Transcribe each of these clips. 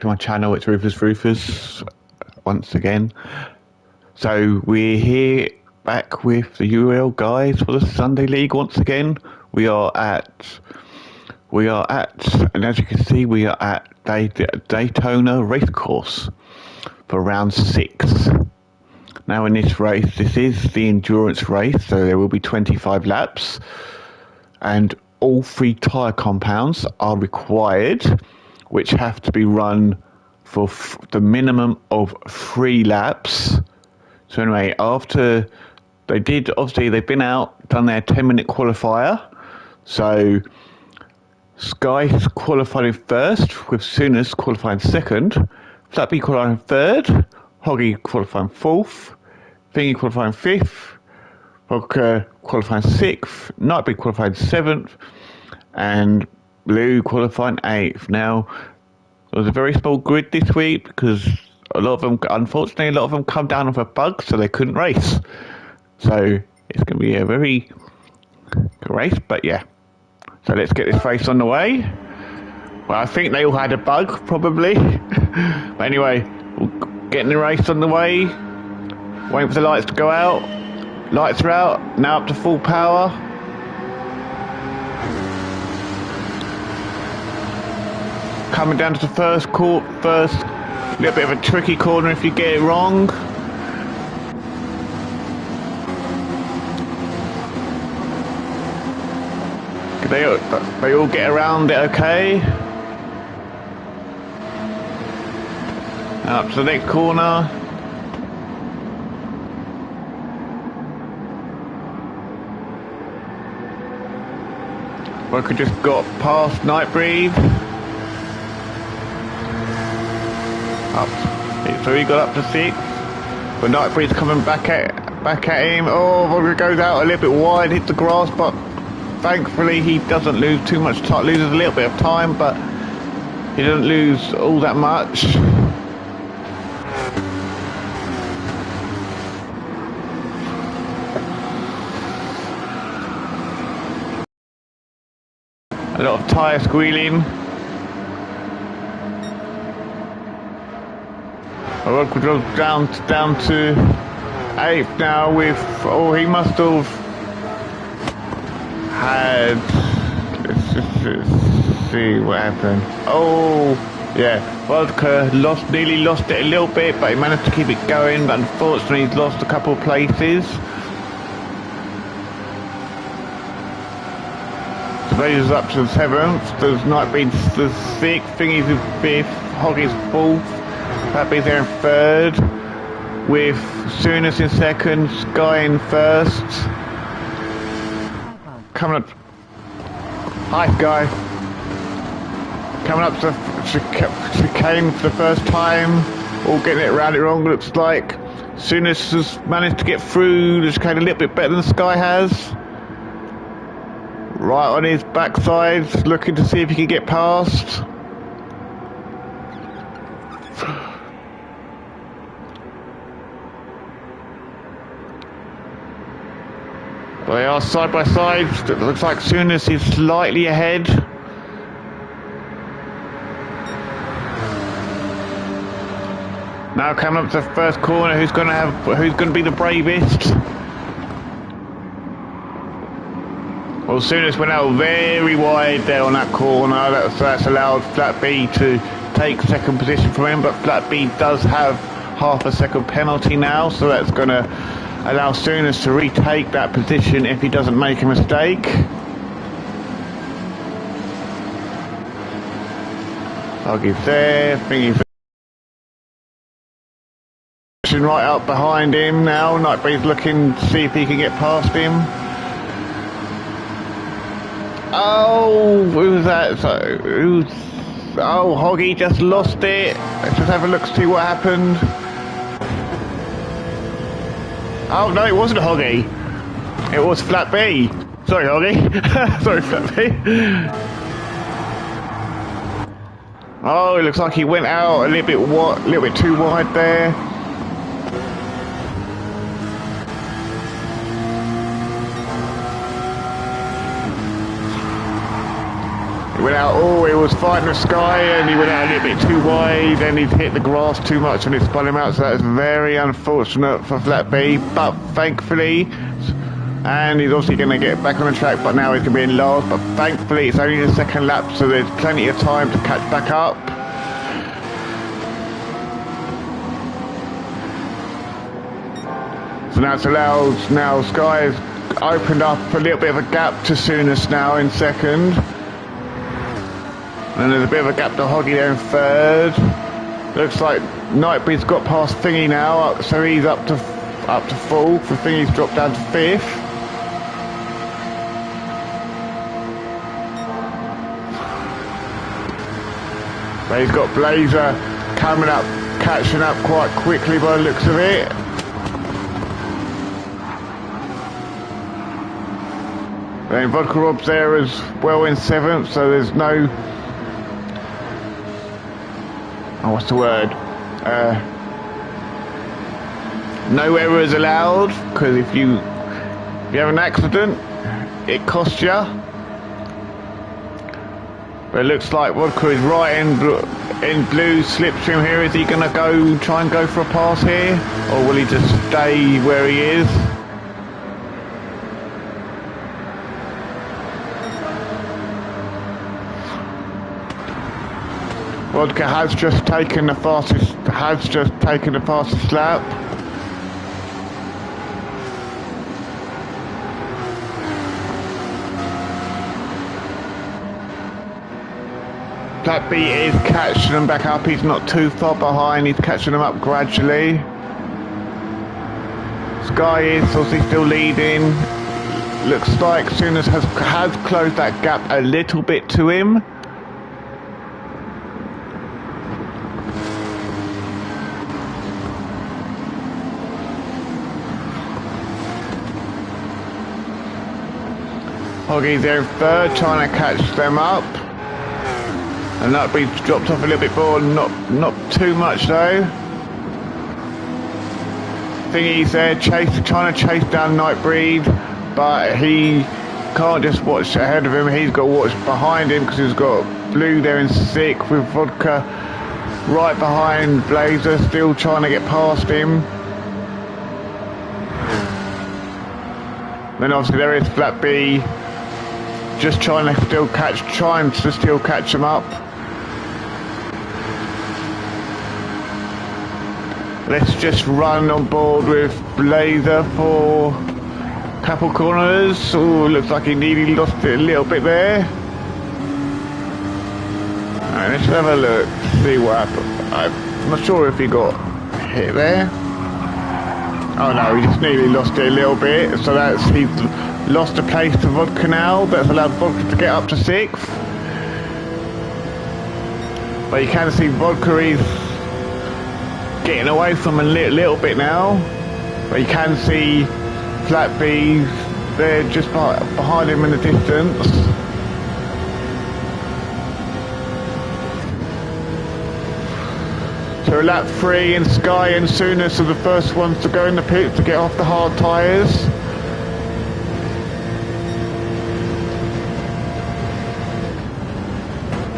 To my channel. It's Ruthless once again. So we're here back with the URL guys for the Sunday League once again. We are at, and as you can see, we are at Daytona race course for round 6. Now in this race, this is the endurance race, so there will be 25 laps, and all 3 tyre compounds are required, which have to be run for the minimum of 3 laps. So anyway, after they've been out, done their 10-minute qualifier. So Sky's qualifying first, with Sooners qualifying second, Flat B qualifying third, Hoggy qualifying fourth, Thingy qualifying fifth, Vodka qualifying sixth, Nightbreed qualifying seventh, and Blue qualifying 8th. Now, there was a very small grid this week because unfortunately, a lot of them come down with a bug, so they couldn't race. So it's going to be a very good race, but yeah. So let's get this race on the way. Well, I think they all had a bug, probably. But anyway, we're getting the race on the way. Waiting for the lights to go out. Lights are out, now up to full power. Coming down to the first little bit of a tricky corner if you get it wrong. They all get around it okay. Up to the next corner. Worker just got past Nightbreed. So he got up to 6, but Nightbreed's coming back at him. Oh, Vodka goes out a little bit wide, hits the grass, but thankfully he doesn't lose too much time. Loses a little bit of time, but he doesn't lose all that much. A lot of tyre squealing. Vodka drops down to 8th now with, he must have had, let's see what happened. Oh, yeah, Vodka nearly lost it a little bit, but he managed to keep it going, but unfortunately he's lost a couple of places. Vader's up to the 7th, there's Nightbreed's the 6th, Thingy's in 5th, Hoggy's 4th. Flatbee's there in 3rd, with Sooners in 2nd, Sky in 1st. Coming up, hi Sky. Coming up to chicane for the first time, all getting it around it wrong, looks like. Sooners has managed to get through the chicane a little bit better than Sky has. Right on his backside, looking to see if he can get past. They are side by side. It looks like Sooners is slightly ahead. Now coming up to the first corner, who's going to be the bravest? Well, Sooners went out very wide there on that corner. That's allowed Flat B to take 2nd position from him, but Flat B does have half a second penalty now, so that's going to allow Sooners to retake that position if he doesn't make a mistake. Hoggy's there, Thingy's right up behind him now. Nightbreed's looking to see if he can get past him. Oh, who's that? Oh, Hoggy just lost it. Let's just have a look to see what happened. Oh no, it wasn't Hoggy. It was Flat B. Sorry, Hoggy. Sorry, Flat B. Oh, it looks like he went out a little bit too wide there. He went out, he was fighting the Sky and he went out a little bit too wide and he'd hit the grass too much and it spun him out, so that's very unfortunate for Flat B, but thankfully, and he's obviously going to get back on the track, but now he's going to be in last, but thankfully it's only the second lap, so there's plenty of time to catch back up. So now it's allowed, now Sky has opened up a little bit of a gap to Soonest now in second. And there's a bit of a gap to Hoggy there in third. Looks like Nightbeat's got past Thingy now, so he's up to fourth. The Thingy's dropped down to fifth. But he's got Blazer coming up, catching up quite quickly by the looks of it. Then Vodka Rob's there as well in seventh, so there's no... what's the word? No errors allowed, because if you have an accident, it costs you. But it looks like Vodka is right in blue slipstream here. Is he going to try and go for a pass here, or will he just stay where he is? Vodka has just taken the fastest lap. Flat B is catching them back up. He's not too far behind. He's catching them up gradually. Sky is obviously still leading. Looks like Soonest has closed that gap a little bit to him. Hoggy's there in third, trying to catch them up. And Nightbeat's dropped off a little bit more, not too much though. Thingy's there, trying to chase down Nightbreed, but he can't just watch ahead of him, he's got to watch behind him because he's got Blue there in sixth with Vodka right behind Blazer, still trying to get past him. Then obviously there is Flat B, just trying to still catch him up. Let's just run on board with Blazer for a couple corners. Oh, looks like he nearly lost it a little bit there. Alright, let's have a look, see what happened. I'm not sure if he got hit there. Oh no, he just nearly lost it a little bit, so he's lost a place to Vodka now. That's allowed Vodka to get up to sixth. But you can see Vodka is getting away from him a little bit now. But you can see Flat B there just behind him in the distance. So lap 3 and Sky and Soonest are the first ones to go in the pit to get off the hard tyres.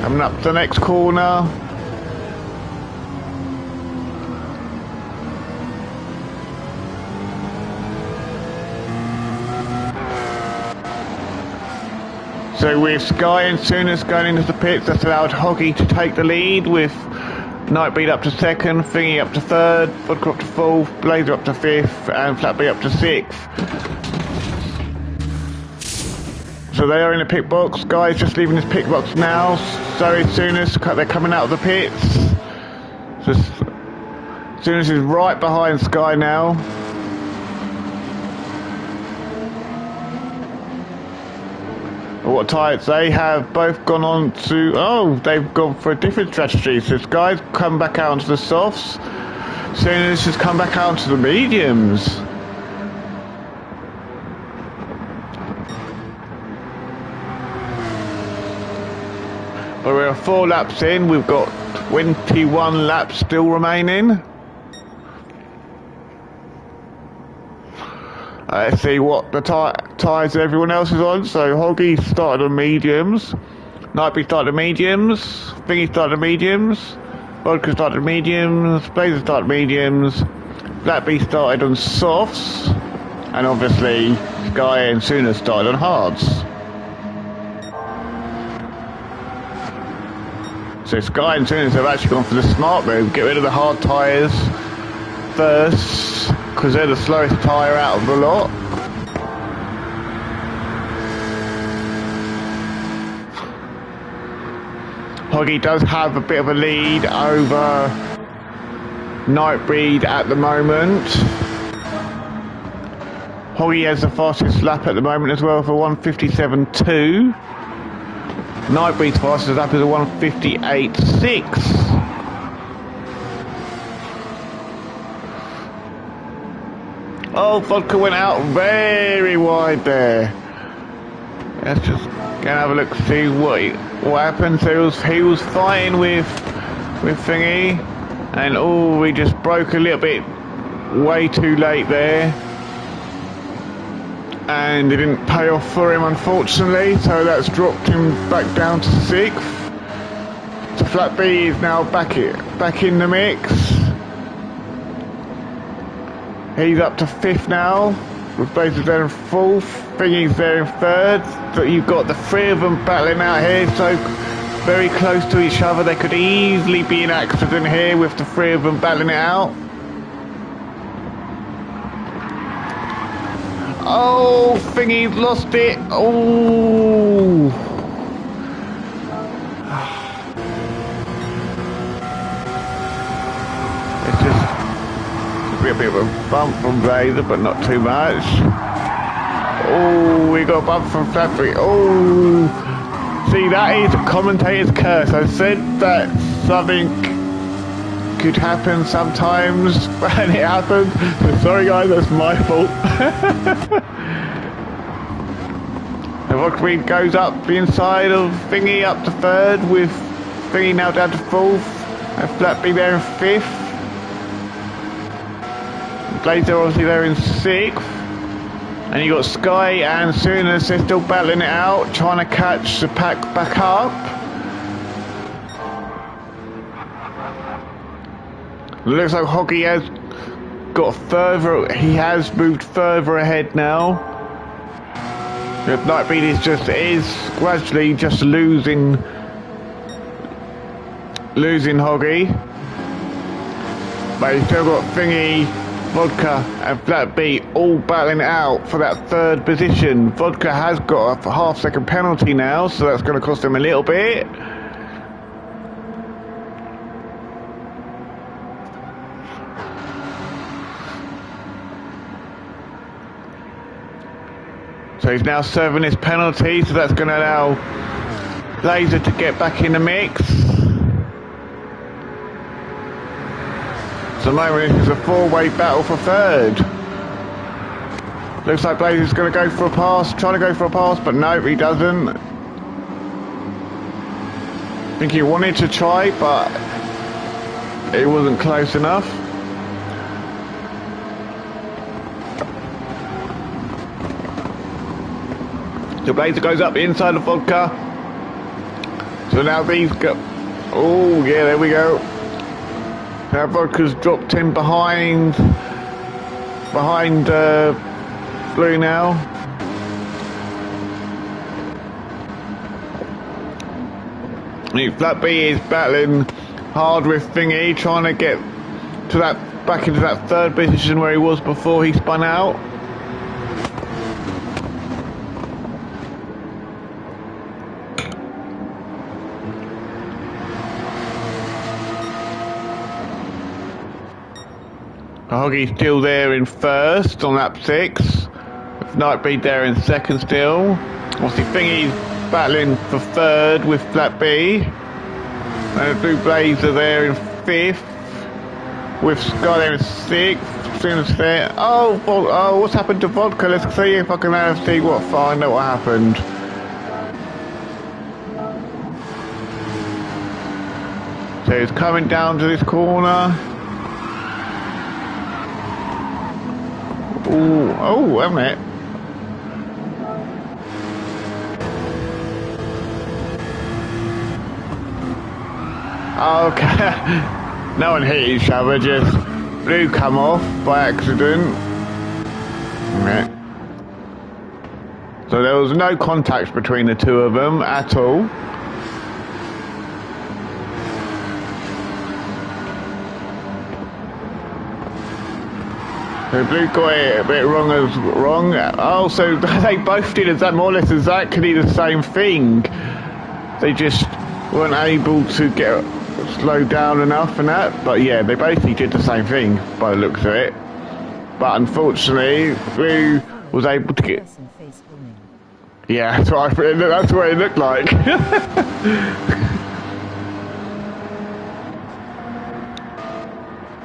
Coming up to the next corner. So with Sky and Soonest going into the pits, that's allowed Hoggy to take the lead with Nightbeat up to second, Thingy up to third, Vodka up to fourth, Blazer up to fifth, and Flat B up to sixth. So they are in the pit box. Guy's just leaving his pit box now. So as soon as they're coming out of the pits. So as soon as he's right behind Sky now. What tyres they have both gone on to, they've gone for a different strategy. So Sky's come back out onto the softs, Soonest has come back out onto the mediums. But we're 4 laps in, we've got 21 laps still remaining. Let's see what the tyres everyone else is on. So Hoggy started on mediums. Nightbreed started mediums, Thingy started mediums, Vodka started mediums, Blazer started mediums, Blackbee started on softs, and obviously Sky and Sooner started on hards. So Sky and Sooner have actually gone for the smart move, get rid of the hard tyres first, because they're the slowest tyre out of the lot. Hoggy does have a bit of a lead over Nightbreed at the moment. Hoggy has the fastest lap at the moment as well for 1:57.2. Nightbreed's fastest lap is a 1:58.6. Oh, Vodka went out very wide there. Let's just go and have a look, see what happened. So he was fighting with Thingy, and oh, we just broke a little bit way too late there, and it didn't pay off for him, unfortunately. So that's dropped him back down to 6th. So Flat B is now back in the mix. He's up to 5th now. With Blazers there in 4th, Thingy's there in 3rd. So you've got the 3 of them battling out here, so very close to each other. There could easily be an accident here with the 3 of them battling it out. Oh, Thingy's lost it. Oh. It's just a bit of a bump from Blazer, but not too much. Oh, we got a bump from Flatbury. Oh, see, that is a commentator's curse. I said that something could happen sometimes, and it happened. So sorry guys, that's my fault. The Rockweed goes up the inside of Thingy up to 3rd, with Thingy now down to 4th, and Flatby there in 5th. Blazer obviously there in 6th, and you got Sky and Sooners, they're still battling it out, trying to catch the pack back up. Looks like Hoggy has got further, he has moved further ahead now. The Nightbreed is gradually just losing Hoggy, but he's still got Thingy, Vodka and Flat B all battling it out for that 3rd position. Vodka has got a half-second penalty now, so that's going to cost him a little bit. So he's now serving his penalty, so that's going to allow Blazer to get back in the mix. So at the moment this is a 4-way battle for 3rd. Looks like Blazer's going to go for a pass, trying to go for a pass, but no, he doesn't. I think he wanted to try, but it wasn't close enough. So Blazer goes up the inside of Vodka. So now these go. Oh yeah, there we go. Now Vodka's dropped him behind Blue now. Flat B is battling hard with Thingy, trying to get to back into that 3rd position where he was before he spun out. Hoggy's still there in 1st on lap 6. With Nightbreed there in 2nd still. Obviously Thingy's battling for 3rd with Flat B. And Blue Blazer there in 5th. With Sky there in 6th. Sooners there. Oh, what's happened to Vodka? Let's see if I can find out what happened. So he's coming down to this corner. Oh, haven't it? Okay. No one hit each other, just blue come off by accident. Okay. So there was no contact between the two of them at all. So blue got it a bit wrong. Oh, so they both did more or less exactly the same thing. They just weren't able to get slowed down enough and that. But yeah, they basically did the same thing by the looks of it. But unfortunately, blue was able to get... Yeah, that's what it looked like.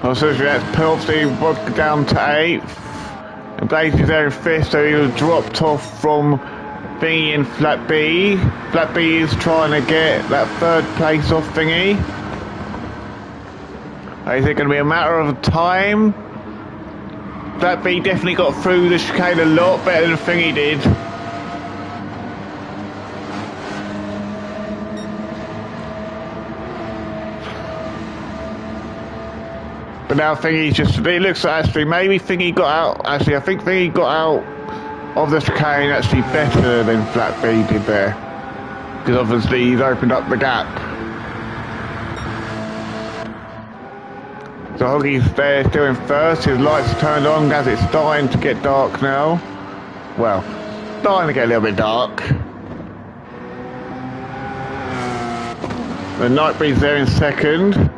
Also, that's obviously vodka down to 8th. And Blaze is there in 5th, so he was dropped off from Thingy and Flat B. Flat B is trying to get that 3rd place off Thingy. Is it going to be a matter of time? Flat B definitely got through the chicane a lot better than Thingy did. But now Thingy's just, it looks like actually maybe Thingy got out, actually I think Thingy got out of the chicane actually better than Flat B did there. Because obviously he's opened up the gap. So Hoggy's there still in 1st, his lights are turned on as it's starting to get dark now. Well, starting to get a little bit dark. The Nightbreed's there in 2nd.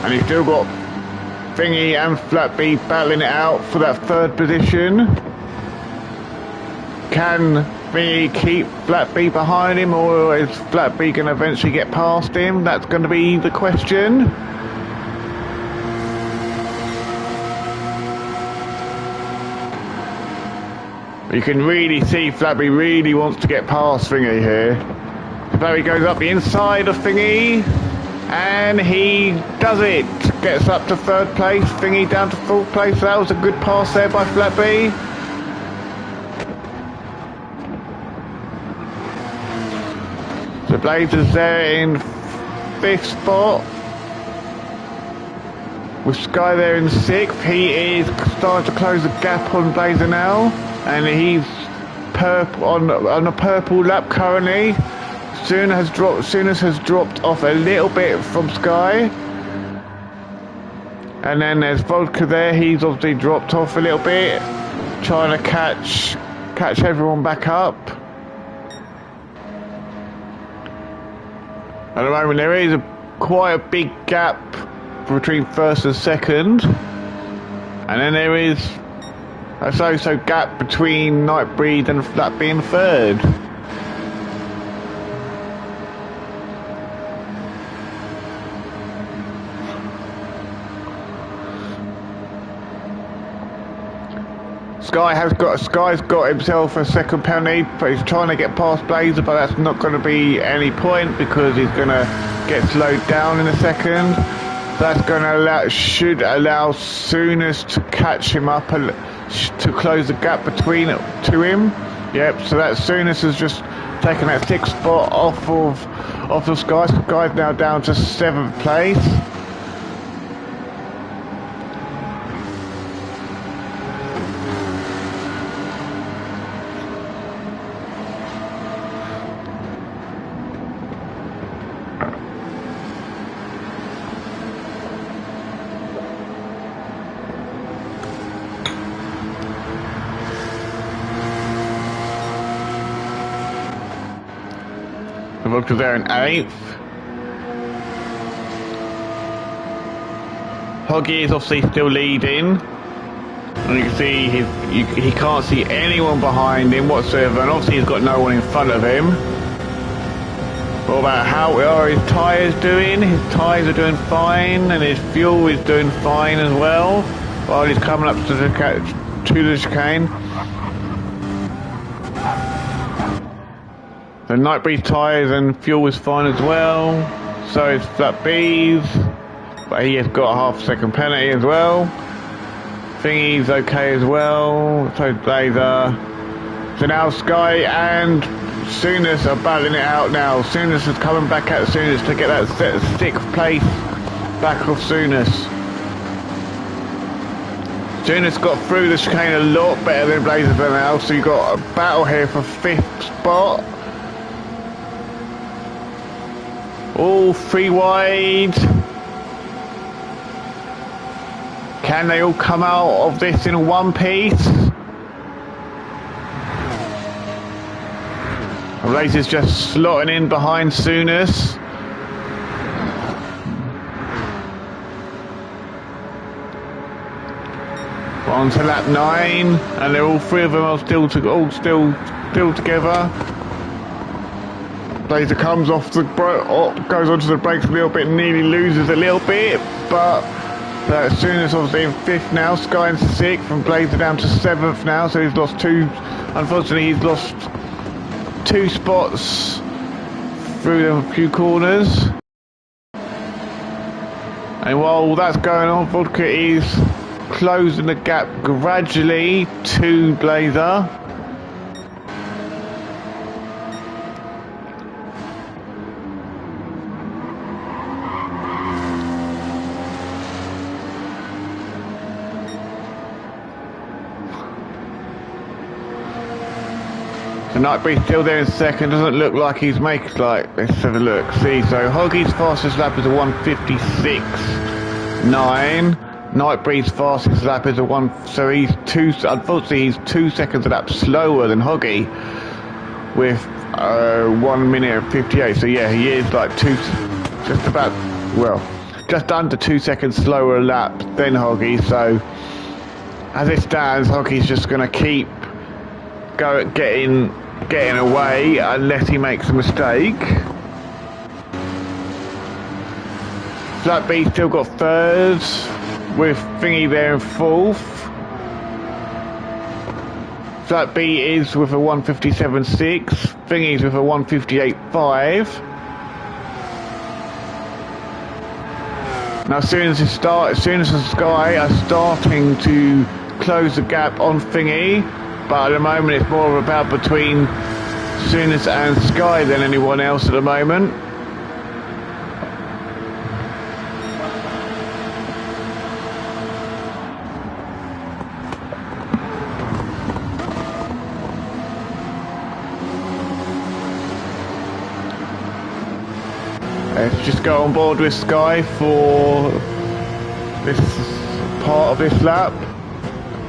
And he's still got Thingy and Flat B battling it out for that 3rd position. Can Thingy keep Flat B behind him, or is Flat B going to eventually get past him? That's going to be the question. You can really see Flat B really wants to get past Thingy here. Flat B goes up the inside of Thingy. And he does it. Gets up to 3rd place. Thingy down to 4th place. That was a good pass there by Flat B. So Blazer's there in 5th spot. With Sky there in 6th. He is starting to close the gap on Blazer now. And he's on a purple lap currently. Sooners has dropped off a little bit from Sky. And then there's Vodka there, he's obviously dropped off a little bit. Trying to catch everyone back up. At the moment there is quite a big gap between 1st and 2nd. And then there is a so-so gap between Nightbreed and Flat B in 3rd. Sky's got himself a 2nd penalty, but he's trying to get past Blazer, but that's not going to be any point because he's going to get slowed down in a 2nd. That's going to should allow Sooners to catch him up and to close the gap between to him. Yep, so that Sooners has just taken that 6th spot off of Sky. Sky's now down to 7th place. Vodka's there in 8th. Hoggy is obviously still leading. And you can see he can't see anyone behind him whatsoever, and obviously he's got no one in front of him. What about how are his tyres doing? His tyres are doing fine, and his fuel is doing fine as well, while he's coming up to the chicane. The Nightbreed tyres and fuel is fine as well. So is Flat B's, but he has got a half-second penalty as well. Thingy's okay as well. So Blazer. So now Sky and Sooners are battling it out now. Sooners is coming back at Sooners to get that 6th place back off Sooners. Sooners got through the chicane a lot better than Blazer now, so you've got a battle here for 5th spot. All 3 wide. Can they all come out of this in one piece? Blazer's just slotting in behind Sooners. On to lap 9, and they're all 3 of them are still together. Blazer comes off the goes onto the brakes a little bit, nearly loses a little bit, but Sooners obviously in 5th now. Sky in 6th, and Blazer down to 7th now, so he's lost 2. Unfortunately, he's lost 2 spots through a few corners. And while that's going on, Vodka is closing the gap gradually to Blazer. The Nightbreed's still there in 2nd, doesn't look like he's making, let's have a look, see, so Hoggy's fastest lap is a 1:56.9, Nightbreed's fastest lap is a unfortunately he's 2 seconds a lap slower than Hoggy, with 1 minute and 58, so yeah, he is just under 2 seconds slower a lap than Hoggy, so as it stands, Hoggy's just going to keep getting away unless he makes a mistake. Flat B still got 3rd, with Thingy there in 4th. Flat B is with a 1:57.6, Thingy's with a 1:58.5. Now as soon as the Sky are starting to close the gap on Thingy, but at the moment it's more of a battle between Sooners and Sky than anyone else at the moment. Let's just go on board with Sky for this part of this lap.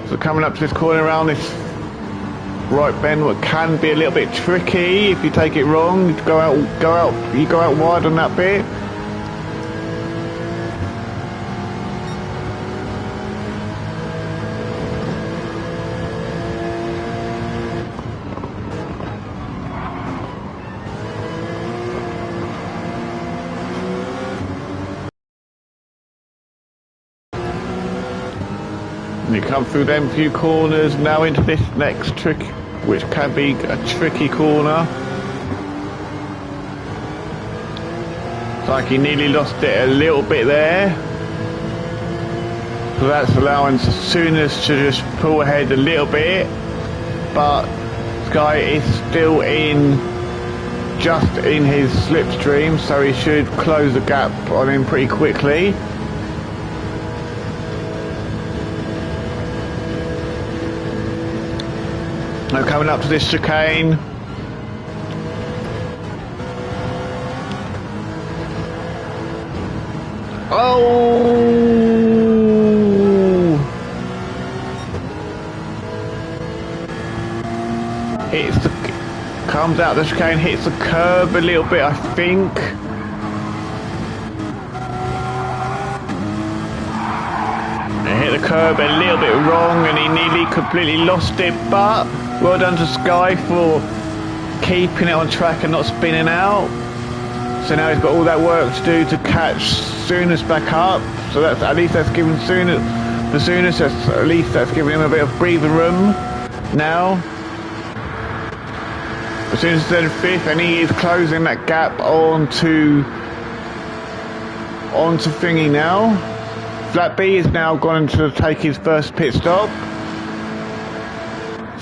So coming up to this corner around this right bend, what can be a little bit tricky if you take it wrong. You go out wide on that bit. You come through them few corners now into this next trick, which can be a tricky corner. It's like he nearly lost it a little bit there. So that's allowing Sooners to just pull ahead a little bit, but Sky is still just in his slipstream, so he should close the gap on him pretty quickly. Now coming up to this chicane. Oh! Comes out the chicane, hits the curb a little bit, I think. Hit the curb a little bit wrong and he nearly completely lost it, but well done to Sky for keeping it on track and not spinning out. So now he's got all that work to do to catch Sooners back up. So that's at least that's given Sooners that's giving him a bit of breathing room now. As soon as he's in 5th, and he is closing that gap onto Thingy now. Flat B is now gone to take his first pit stop.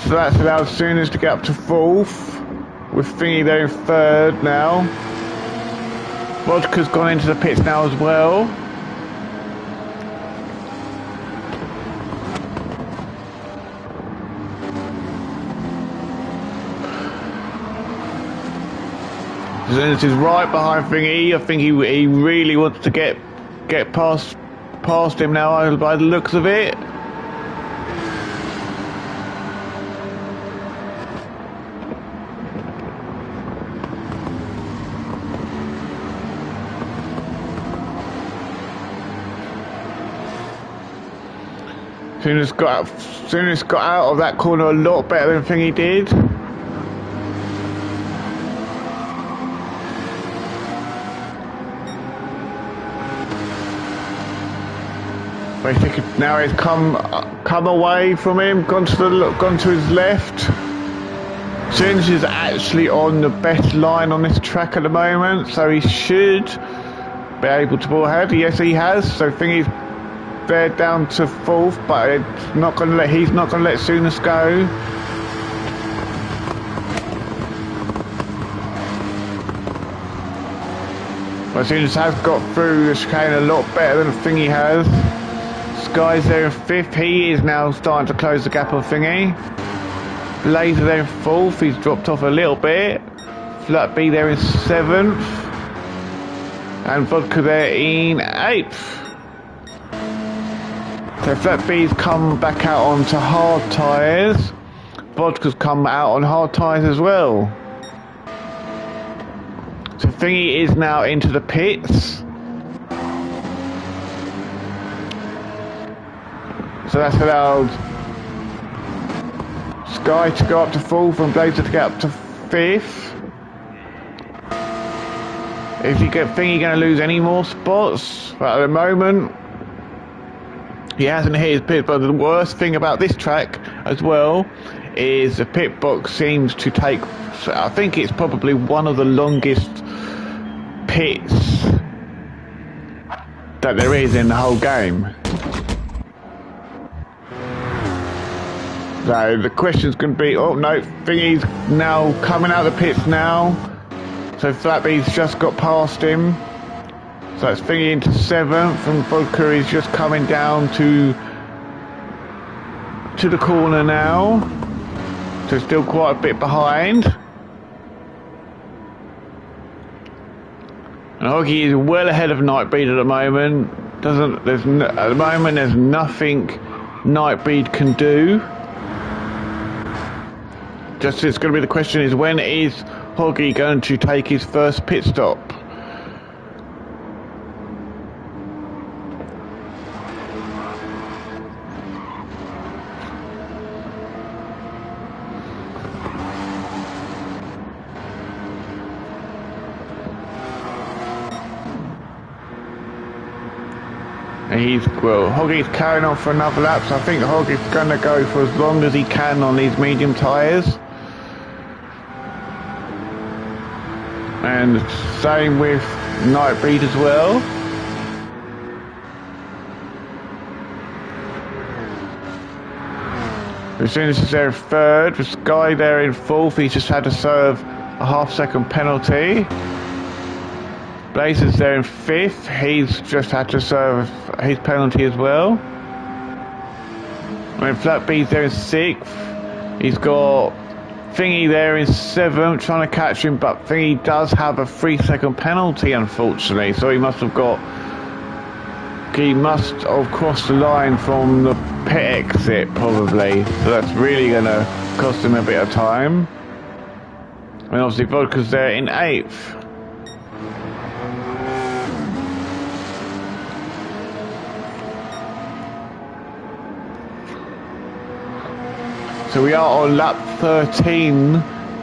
So that's allowed Sooners to get up to 4th, with Thingy there in third now. Vodka's gone into the pits now as well. This is right behind Thingy. I think he really wants to get past him now by the looks of it. Soon got out of that corner a lot better than Thingy did. Basically, now he's come away from him, gone to his left. Soons is actually on the best line on this track at the moment, so he should be able to pull ahead. Yes, he has. So Thingy's there down to fourth, but he's not going to let Sooners go. But Sooners has got through the chicane a lot better than Thingy has. Guy's there in fifth. He is now starting to close the gap on Thingy. Laser there in fourth. He's dropped off a little bit. Flat B there in seventh. And Vodka there in eighth. So Flat B's come back out onto hard tyres. Vodka's come out on hard tyres as well. So Thingy is now into the pits. So that's allowed Sky to go up to fourth and Blazer to get up to fifth. Is Thingy going to lose any more spots? But at the moment, he hasn't hit his pit. But the worst thing about this track as well is the pit box seems to take, I think it's probably one of the longest pits that there is in the whole game. So the question's going to be, oh no, Thingy's now coming out of the pits now. So Flatby's just got past him. So it's Thingy into seventh, and Vodka is just coming down to the corner now. So still quite a bit behind. And Hoggy is well ahead of Nightbreed at the moment. At the moment there's nothing Nightbreed can do. Just it's going to be the question is, when is Hoggy going to take his first pit stop? Hoggy's carrying on for another lap, so I think Hoggy's going to go for as long as he can on these medium tyres. And same with Nightbreed as well. As soon as he's there in third, with Sky there in fourth, he's just had to serve a half-second penalty. Blazer's there in fifth, he's just had to serve his penalty as well. When Flat B's there in sixth, he's got Thingy there in seventh, trying to catch him, but Thingy does have a 3-second penalty, unfortunately, so he must have crossed the line from the pit exit, probably, so that's really going to cost him a bit of time. And obviously Vodka's there in eighth. So we are on lap 13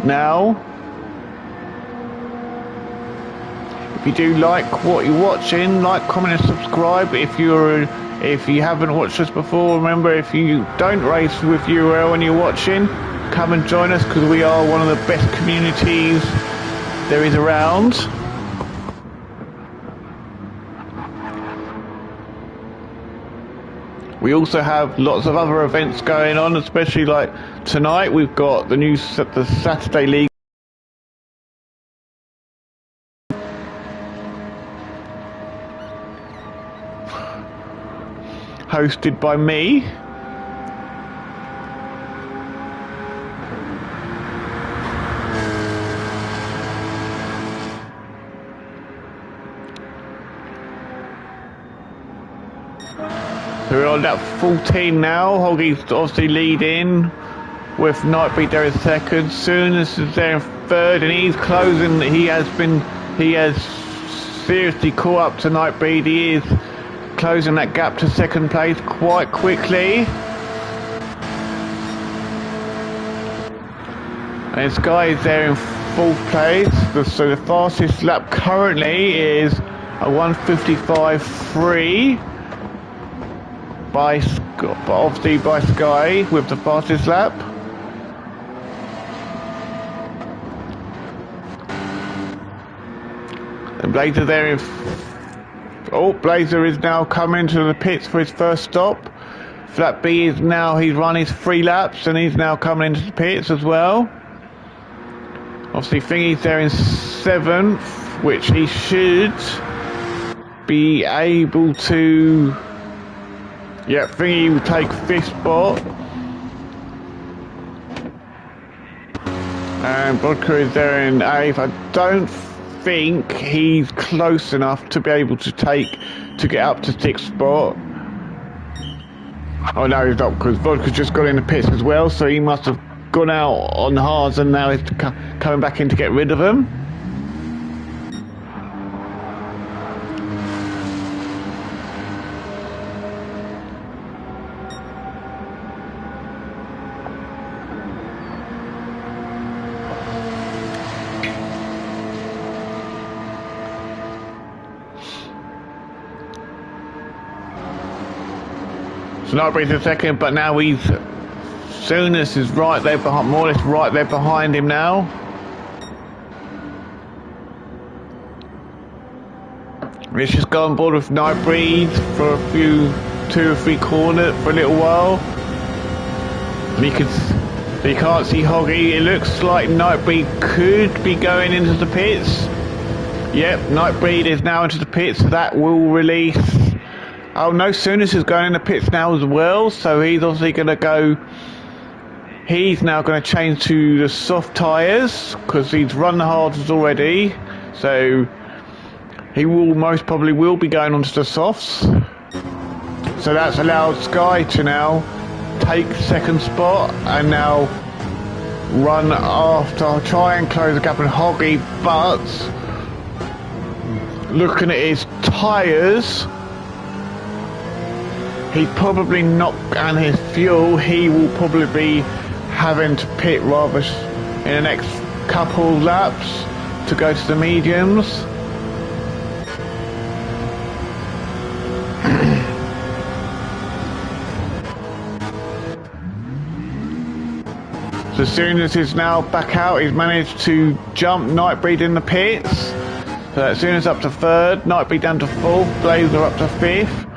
now. If you do like what you're watching, like, comment and subscribe. If you haven't watched us before, remember, if you don't race with URL when you're watching, come and join us, because we are one of the best communities there is around. We also have lots of other events going on, especially like tonight we've got the Saturday League hosted by me. So we're on lap 14 now. Hoggy's obviously leading with Nightbreed there in second. Soonest is there in third, and he's closing. He has seriously caught up to Nightbreed. He is closing that gap to second place quite quickly. And Sky is there in fourth place. So the fastest lap currently is a 1:55.3. Obviously by Sky with the fastest lap. And Blazer there in... Blazer is now coming to the pits for his first stop. Flat B is now, he's run his 3 laps and he's now coming into the pits as well. Obviously Thingy's there in 7th, which he should be able to... Yeah, Thingy will take 5th spot. And Vodka is there in 8th. I don't think he's close enough to be able to get up to 6th spot. Oh no, he's not, because Vodka's just got in the pits as well, so he must have gone out on hards and now he's coming back in to get rid of him. So Nightbreed's in second, but now Soonest is right there behind, more or less right there behind him now. Let's just go on board with Nightbreed for a few, 2 or 3 corners for a little while. And you can't see Hoggy. It looks like Nightbreed could be going into the pits. Yep, Nightbreed is now into the pits. That will release. Oh no, Soonest is going in the pits now as well, so he's obviously going to go... He's now going to change to the soft tyres, because he's run the hards already, so he will most probably be going onto the softs. So that's allowed Sky to now take 2nd spot, and now run after, try and close the gap on Hoggy, but looking at his tyres... He's probably not, and his fuel, he will probably be having to pit rather in the next couple laps to go to the mediums. So as soon as he's now back out, he's managed to jump Nightbreed in the pits. So as soon as up to 3rd, Nightbreed down to 4th, Blazer up to 5th.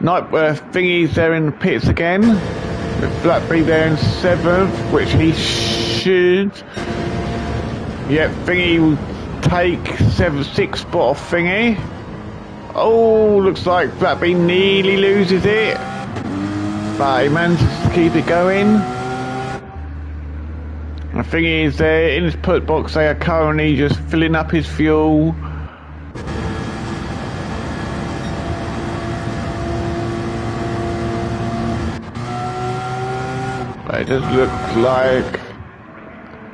Thingy's there in the pits again, with Blackberry there in 7th, which he should. Yep, Thingy will take 6th spot off Thingy. Oh, looks like Blackberry nearly loses it, but he manages to keep it going. And Thingy is there in his put box. They are currently just filling up his fuel. It does look like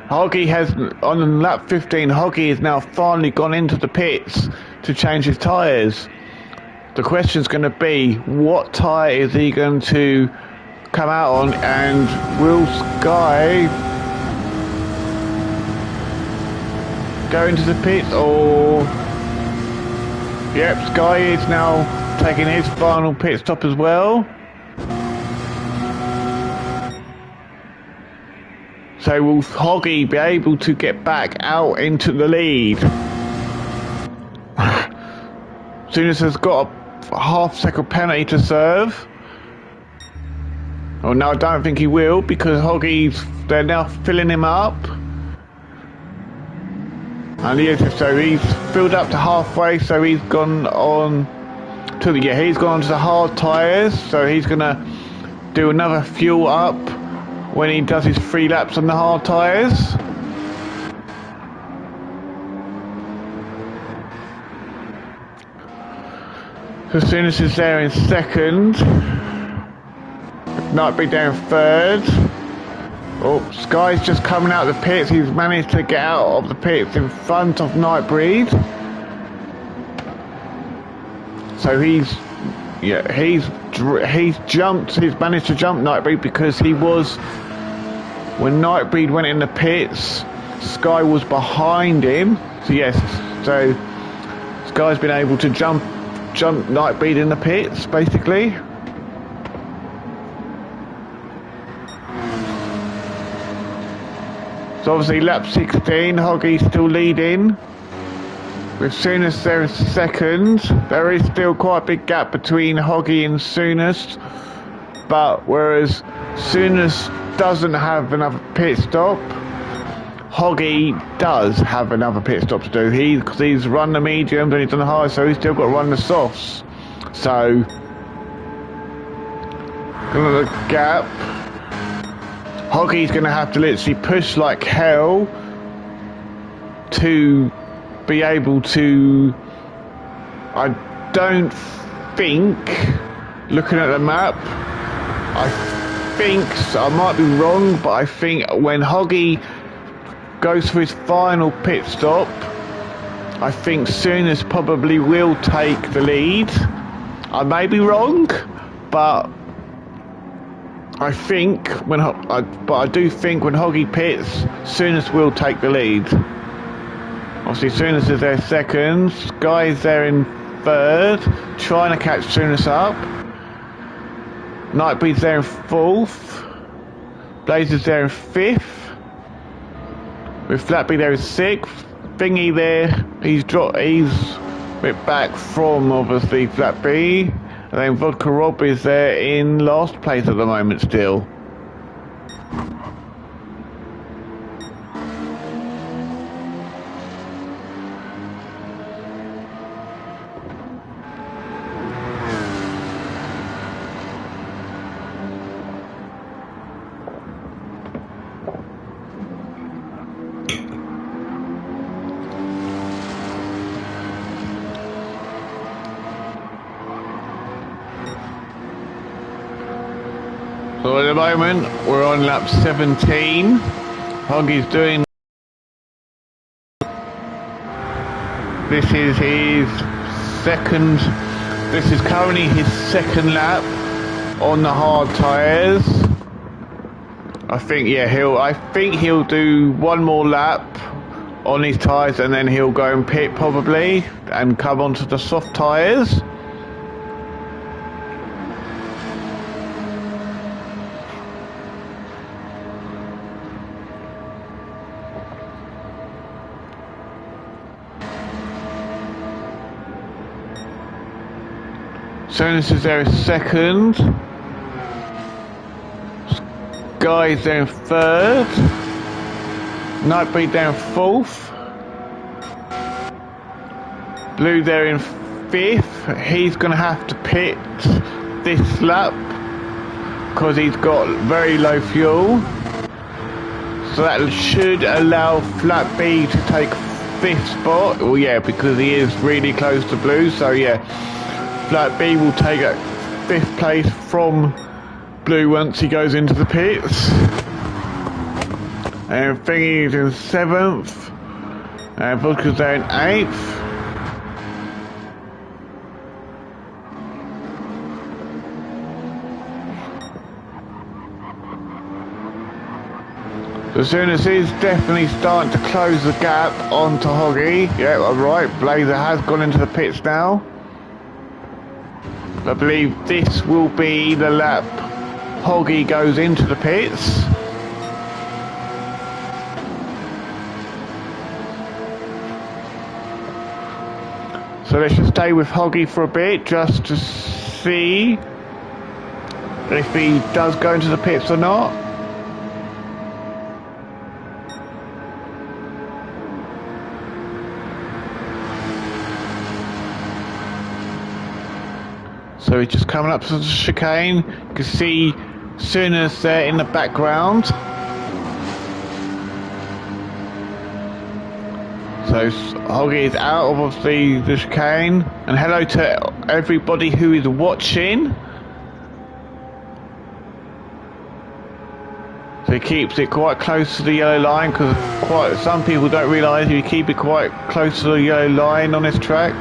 Hoggy has, on lap 15, Hoggy has now finally gone into the pits to change his tyres. The question's going to be, what tyre is he going to come out on, and will Sky go into the pits, or... Yep, Sky is now taking his final pit stop as well. So will Hoggy be able to get back out into the lead? Soonest has got a half-second penalty to serve. Oh no, I don't think he will, because they're now filling him up. And so he's filled up to halfway, so he's gone on to the, yeah, he's gone on to the hard tyres, so he's gonna do another fuel up when he does his 3 laps on the hard tyres. As soon as he's there in second, Nightbreed there in third. Oh, Sky's just coming out of the pits. He's managed to get out of the pits in front of Nightbreed. So he's jumped. He's managed to jump Nightbreed because he was, when Nightbreed went in the pits, Sky was behind him. So yes, so Sky's been able to jump Nightbreed in the pits, basically. So obviously lap 16, Hoggy's still leading. With Soonest there in second. There is still quite a big gap between Hoggy and Soonest. But whereas Soonest doesn't have another pit stop, Hoggy does have another pit stop to do. Because he's run the mediums and he's done the hard, so he's still got to run the softs. So, look at the gap. Hoggy's going to have to literally push like hell to be able to. I don't think, looking at the map, I think, I might be wrong, but I think when Hoggy goes for his final pit stop, I think Soonest probably will take the lead. I may be wrong, but I think I do think when Hoggy pits, Soonest will take the lead. Obviously, Soonest is there second. Sky is there in third, trying to catch Soonest up. Nightbreed's there in fourth. Blaze is there in fifth. With Flatby there in sixth. Thingy there, he's a bit back from obviously Flatby. And then Vodka Rob is there in last place at the moment still. So at the moment, we're on lap 17. Hoggy's doing... This is his second... This is currently his second lap on the hard tyres. I think, yeah, I think he'll do one more lap on his tyres and then he'll go and pit probably and come onto the soft tyres. Soonest is there in second. Sky's there in third. Nightbreed there in fourth. Blue there in fifth. He's going to have to pit this lap because he's got very low fuel. So that should allow Flat B to take fifth spot. Well, yeah, because he is really close to Blue. So yeah, Flat B will take a fifth place from Blue once he goes into the pits. And Thingy is in seventh. And Vodka's there in eighth. So Soonest is definitely starting to close the gap onto Hoggy. Yeah, alright, Blazer has gone into the pits now. I believe this will be the lap Hoggy goes into the pits. So let's just stay with Hoggy for a bit just to see if he does go into the pits or not. So he's just coming up to the chicane. You can see Sooners there in the background. So Hoggy is out of the chicane. And hello to everybody who is watching. So he keeps it quite close to the yellow line, because some people don't realise if you keep it quite close to the yellow line on this track,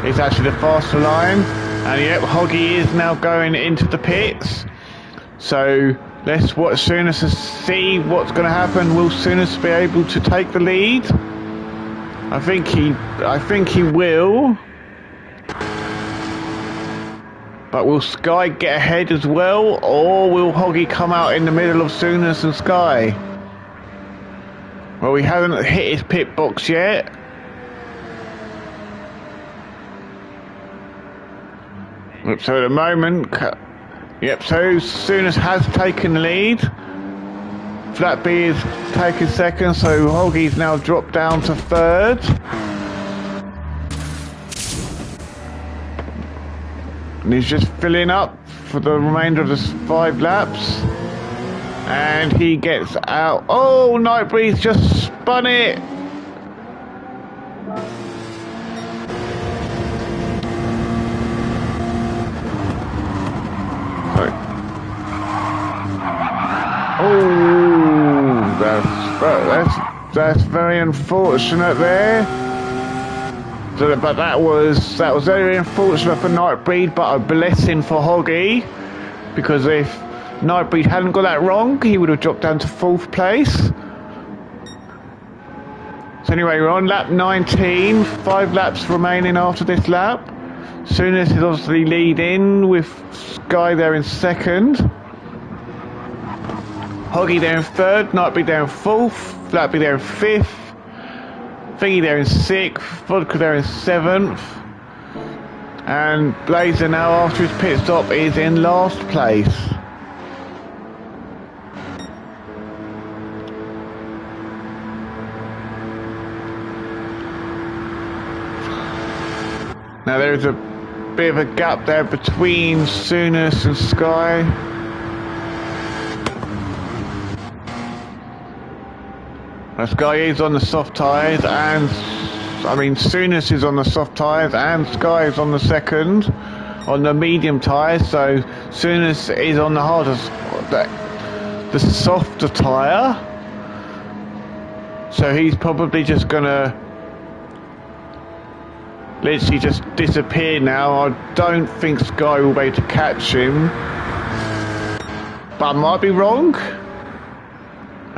it's actually the faster line. And yep, Hoggy is now going into the pits. So let's watch Sooners to see what's going to happen. Will Sooners be able to take the lead? I think he will. But will Sky get ahead as well, or will Hoggy come out in the middle of Sooners and Sky? Well, he hasn't hit his pit box yet. So at the moment, yep, so Sooners has taken the lead. Flatby is taking second, so Hoggy's now dropped down to third. And he's just filling up for the remainder of the 5 laps. And he gets out. Oh, Nightbreeze just spun it. Oh, that's very unfortunate there. So, but that was very unfortunate for Nightbreed, but a blessing for Hoggy, because if Nightbreed hadn't got that wrong, he would have dropped down to 4th place. So anyway, we're on lap 19, 5 laps remaining after this lap. Sooners is obviously leading, with Sky there in 2nd. Hoggy there in 3rd, Nightbreed there in 4th, Flatby there in 5th. Thingy there in 6th, Vodka there in 7th, and Blazer now after his pit stop is in last place. Now there is a bit of a gap there between Sooners and Sky. Sky is on the soft tyres, and Sooners is on the soft tyres, and Sky is on the second, on the medium tyres. So Sooners is on the hardest, the softer tyre. So he's probably just gonna literally just disappear now. I don't think Sky will be able to catch him, but I might be wrong.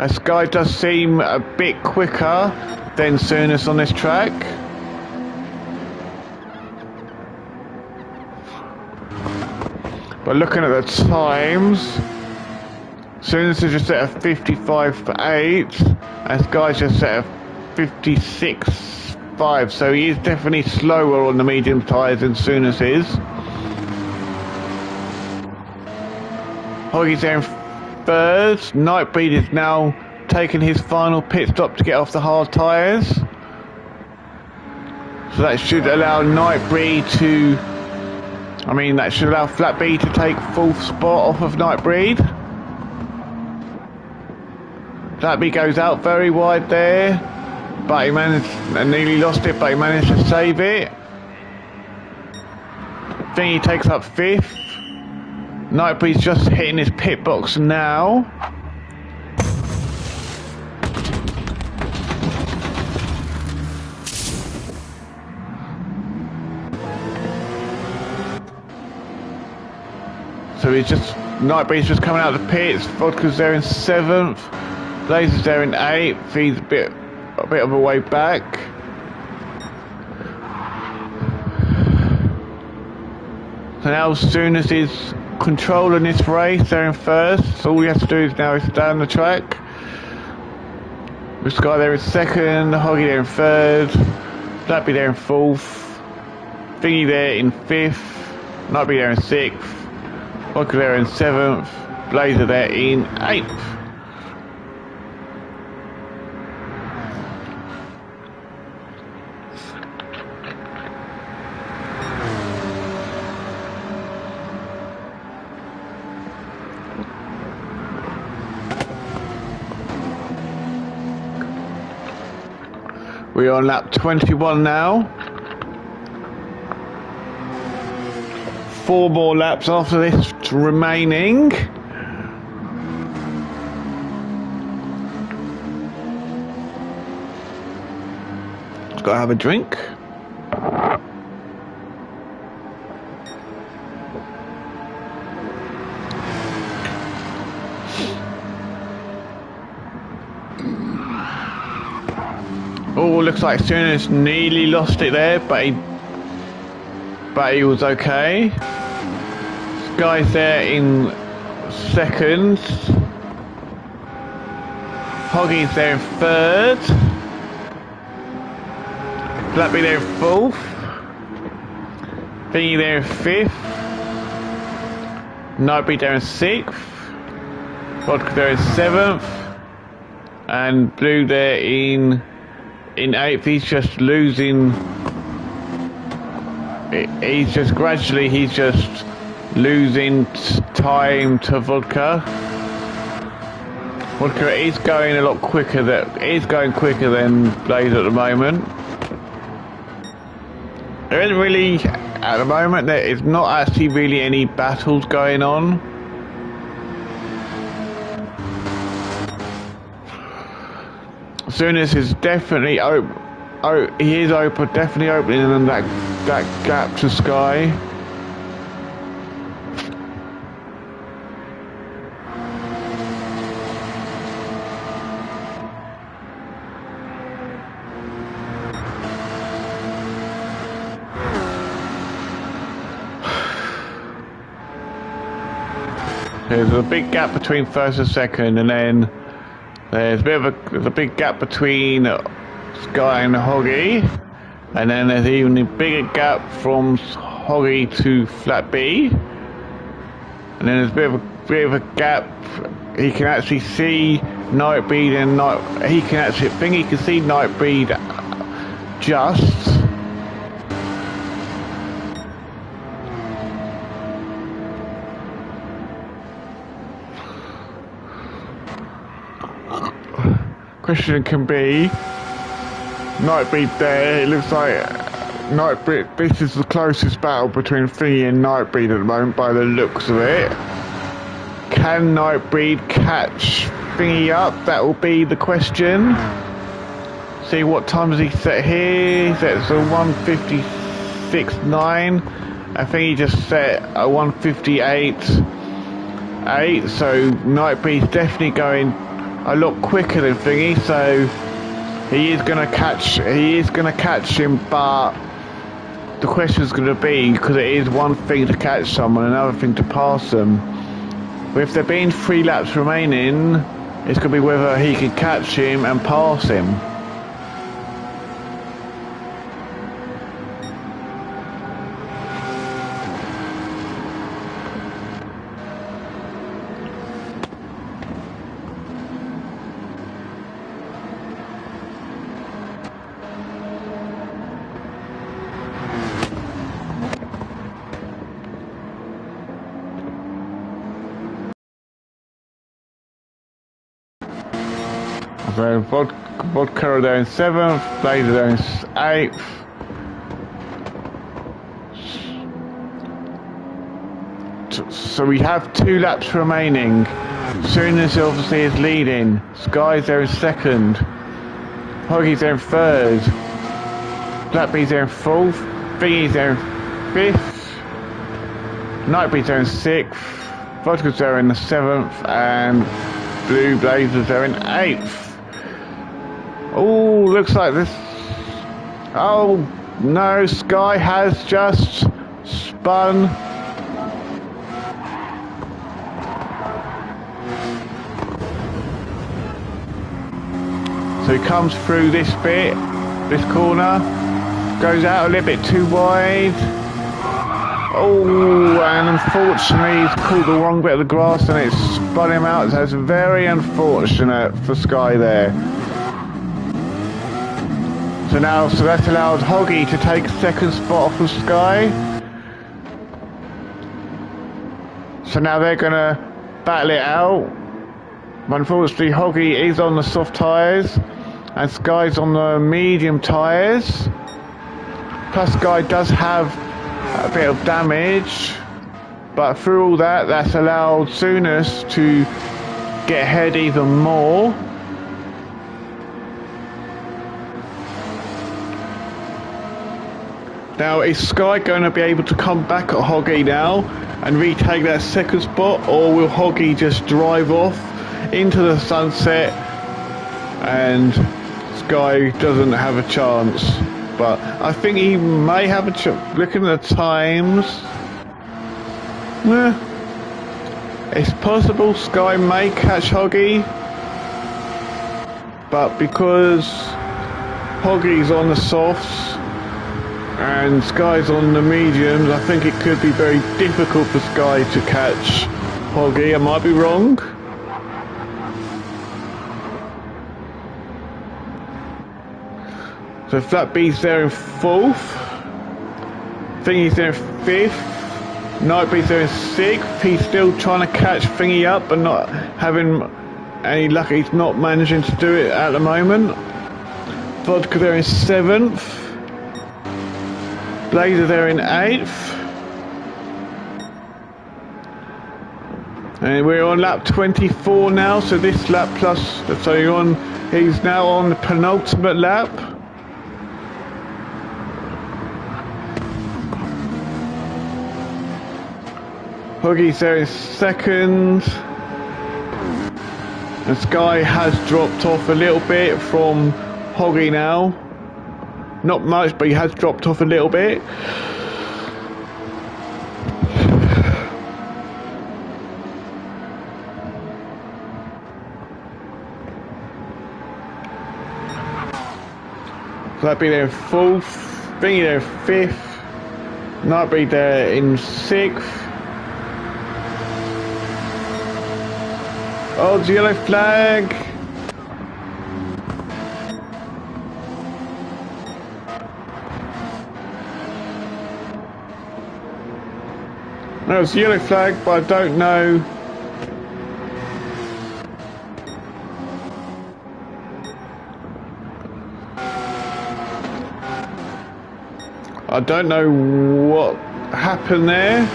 Sky does seem a bit quicker than Sooners on this track. But looking at the times, Sooners is just set a 55.8, and Sky's just set a 56.5. So he is definitely slower on the medium tyres than Sooners is. Hoggy's there in 3rd. Nightbreed is now taking his final pit stop to get off the hard tyres. So that should allow Nightbreed to... that should allow Flatby to take 4th spot off of Nightbreed. Flatby goes out very wide there, but he nearly lost it, but he managed to save it. Then he takes up 5th. Nightbreed's just hitting his pit box now. So Nightbreed's just coming out of the pits. Vodka's there in 7th. Blazer's there in 8th. He's a bit of a way back. So now Sooners is controlling this race. They're in 1st. So all we have to do is now stay on the track. With Sky there in 2nd, Hoggy there in 3rd, Flatby there in 4th, Thingy there in 5th, Nightbreed there in 6th, Vodka there in 7th, Blazer there in 8th. We're on lap 21 now. 4 more laps after this remaining. Just gotta have a drink. Oh, looks like Sooners nearly lost it there, but he was okay. Sky's there in second. Hoggy's there in third. Flappy there in fourth. Thingy there in fifth. Nightbeat there in sixth. Vodka there in seventh. And Blue there in eighth. He's just losing. He's just gradually losing time to Vodka. Vodka is going a lot quicker. Going quicker than Blaze at the moment. There isn't really at the moment. There is not actually really any battles going on. Sooners is definitely open. Oh, he is open. Definitely opening that gap to Sky. There's a big gap between first and second, and then there's a big gap between Sky and Hoggy, and then there's even a bigger gap from Hoggy to Flat B, and then there's a bit of a gap. He can actually see Nightbeat and he can see Nightbeat just. Question can be Nightbeat there. It looks like Nightbeat. This is the closest battle between Thingy and Nightbeat at the moment by the looks of it. Can Nightbeat catch Thingy up? That will be the question. See what time does he set here? He sets a 1:56.9. I think he just set a 1:58.8. So Nightbeat's definitely going a lot quicker than Thingy, so he is gonna catch him, but the question is gonna be, because it is one thing to catch someone, another thing to pass them. But if there being 3 laps remaining, it's gonna be whether he can catch him and pass him. So Vodka there in 7th, Blazer there in 8th. So we have 2 laps remaining. Sooners obviously is leading. Sky's there in 2nd. Hoggy's there in 3rd. Blackbee's there in 4th. Thingy's there in 5th. Nightbeat's there in 6th. Vodka's there in the 7th. And Blue Blazers there in 8th. Oh, looks like this. Oh no, Sky has just spun. So he comes through this bit, this corner, goes out a little bit too wide. Oh, and unfortunately he's caught the wrong bit of the grass and it spun him out. So it's very unfortunate for Sky there. So that's allowed Hoggy to take 2nd spot off of Sky. So now they're gonna battle it out. Unfortunately, Hoggy is on the soft tyres. and Sky's on the medium tyres. Plus Sky does have a bit of damage, but through all that, that's allowed Sooners to get ahead even more. Now, is Sky going to be able to come back at Hoggy now and retake that second spot, or will Hoggy just drive off into the sunset and Sky doesn't have a chance? But I think he may have a chance. Looking at the times, it's possible Sky may catch Hoggy, but because Hoggy's on the softs and Sky's on the mediums, I think it could be very difficult for Sky to catch Hoggy. I might be wrong. So Flat B's there in 4th. Thingy's there in 5th. Nightbeat's there in 6th. He's still trying to catch Thingy up, but not having any luck. He's not managing to do it at the moment. Vodka there in 7th. Blazer there in 8th. And we're on lap 24 now, so this lap plus, so he's now on the penultimate lap. Huggy's there in 2nd. And Sky has dropped off a little bit from Hoggy now. Not much, but he has dropped off a little bit. So that'd be there in 4th. Thingy there in 5th. Nightbeat there in 6th. Oh, the yellow flag. No, it's a yellow flag, but I don't know. I don't know what happened there.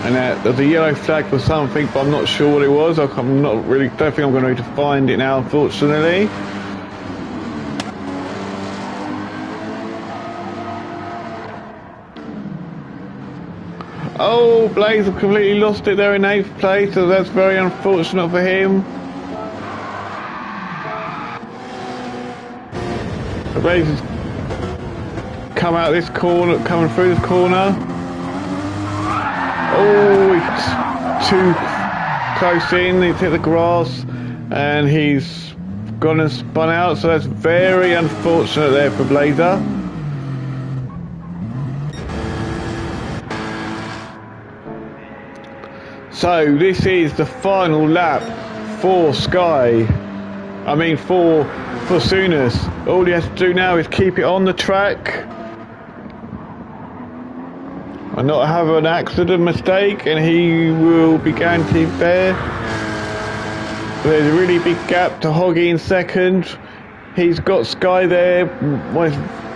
And there's a yellow flag for something, but I'm not sure what it was. I'm not really, don't think I'm going to be able to find it now, unfortunately. Oh, Blaze have completely lost it there in 8th place, so that's very unfortunate for him. The Blaze has come out this corner, coming through this corner. Oh, he's too close in, he's hit the grass and he's gone and spun out, so that's very unfortunate there for Blazer. So this is the final lap for Sky. I mean for Sooners. All he has to do now is keep it on the track and not have an accident mistake, and he will be guaranteed there. There's a really big gap to Hoggy in 2nd. He's got Sky there,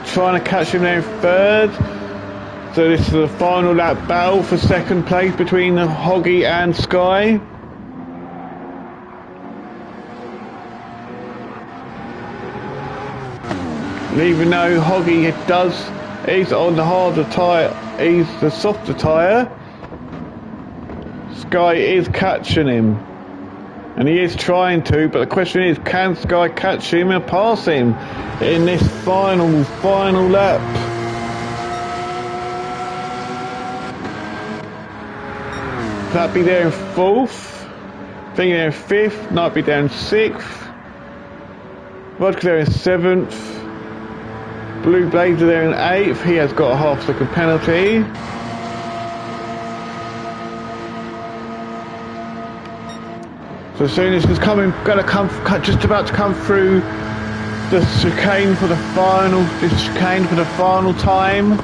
trying to catch him there in 3rd. So this is the final lap battle for 2nd place between Hoggy and Sky. And even though Hoggy he's on the harder tyre, he's the softer tyre, Sky is catching him. And he is trying to, but the question is, can Sky catch him and pass him in this final lap? That'd be there in 4th, Thingy there in 5th, Nightbeat there in 6th, Vodka there in 7th, Blue Blazer there in 8th, he has got a half-second penalty. So Sooners is just about to come through the chicane for the final time.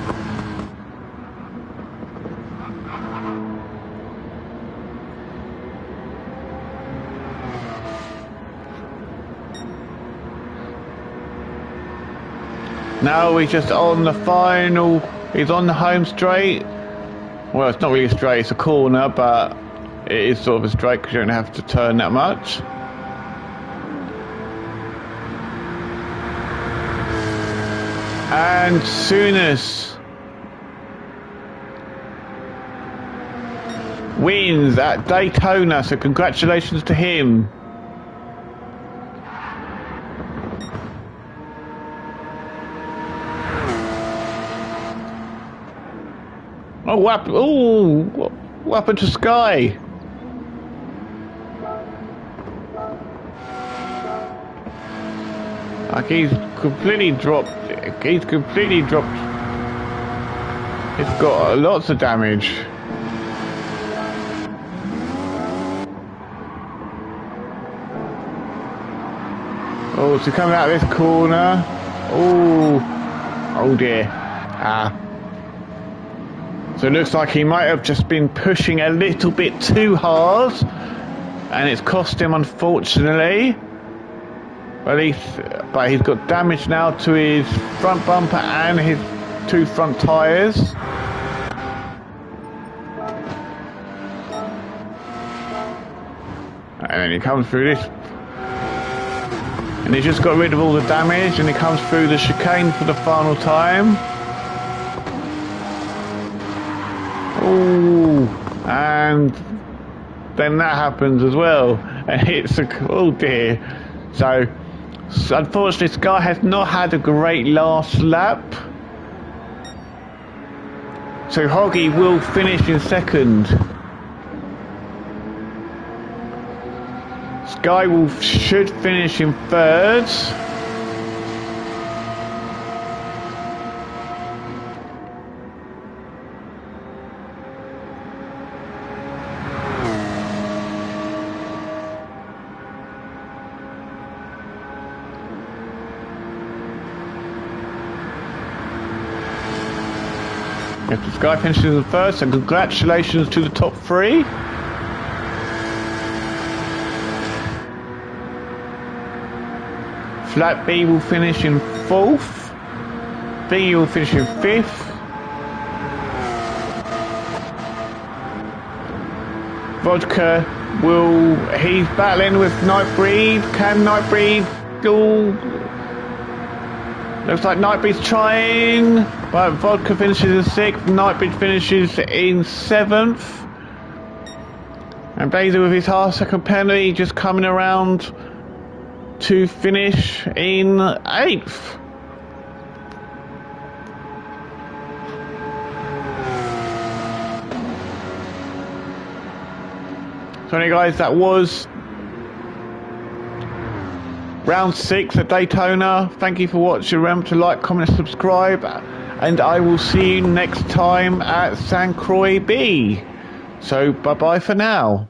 Now he's just on the final. He's on the home straight. Well, it's not really straight, it's a corner, but it is sort of a straight because you don't have to turn that much. And Souness wins at Daytona, so congratulations to him. Oh, what happened to Sky? Like he's completely dropped. He's got lots of damage. Oh, so coming out of this corner. Oh dear. So it looks like he might have just been pushing a little bit too hard, and it's cost him, unfortunately. But he's got damage now to his front bumper and his two front tyres. And then he comes through this. And he's just got rid of all the damage, and he comes through the chicane for the final time. Oh, and then that happens as well. And it's oh dear. So unfortunately, Sky has not had a great last lap. So Hoggy will finish in second. Sky should finish in third. If the Sky finishes in first, and congratulations to the top three. Flat B will finish in fourth. B will finish in fifth. Vodka he's battling with Nightbreed. Can Nightbreed looks like Nightbreed's trying, but Vodka finishes in sixth, Nightbreed finishes in seventh. And Blazer with his half-second penalty just coming around to finish in eighth. So anyway guys, that was round 6 at Daytona. Thank you for watching. Remember to like, comment, and subscribe, and I will see you next time at St. Croix B. So bye bye for now.